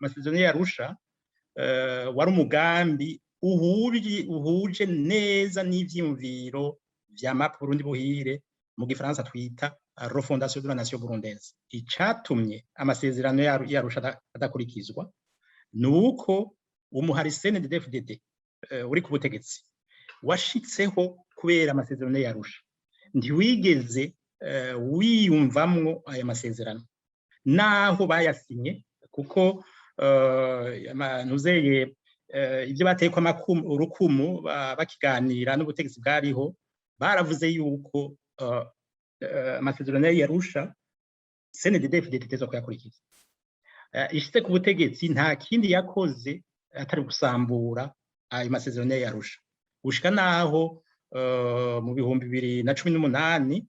amasezerano y'Arusha wari umugambi uhuje neza n'ivyiyumviro vya MAP Burundi buhire mu gifaransa twita refondation de la nation burundaise. Icatumye amasezerano y'Arusha adakurikizwa nuko umuhari CNDD-FDD uri ku butegetsi washitseho kubera amasezerano y'Arusha, ntiwigeze wiyumvamwo aya masezerano naho bayasinye, kuko nuzeye ibyo bateye kwa urukumu bakiganira n'ubutegetsi bwariho, baravuze yuko amasezerano y'Arusha CNDD-FDD itezwa kuyakurikiza. Ishitse ku butegetsi nta kindi yakoze atari gusambura ayo masezerano y'Arusha, gushika naho mu bihumbi 2018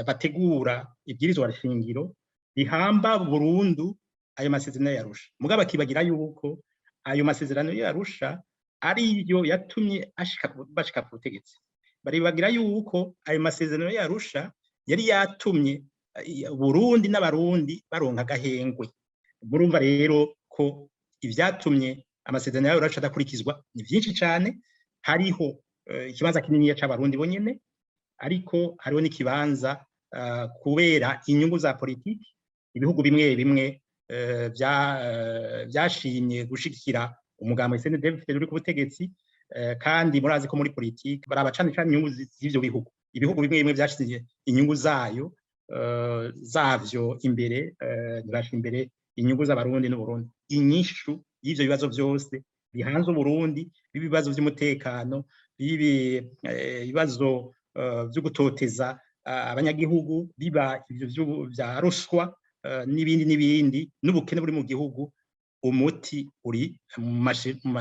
bategura ibwirizwa shingiro rihamba burundu ayo masezerano y'Arusha. Mugabo akibagira yuko ayo masezerano y'Arusha ariyo yatumye bashika ku butegetsi. Baribagira yuko ayo masezerano y'Arusha yari yatumye Burundi n'abarundi baronka agahengwe. Murumva rero ko ivyatumye amasezerano y'Arusha adakurikizwa ni vyinshi cane. Hariho ikibanza kinini c'abarundi bonyene, ariko hariho n'ikibanza kubera inyungu za politiki ibihugu bimwe bimwe vyashimye gushigikira umugambo CNDD-FDD uri ku butegetsi, kandi murazi ko muri politiki baraba cane cane inyungu z'ivyo bihugu. Ibihugu bimwe bimwe vyashize inyungu zavyo imbere, ntibashira imbere inyungu z'abarundi n'Uburundi. Inyishu y'ivyo bibazo vyose bihanze Uburundi, ibibazo vy'umutekano, ibibazo vyo gutoteza abanyagihugu, biba ivyo vya ruswa n'ibindi n'ubukene buri mu gihugu, umuti uri mu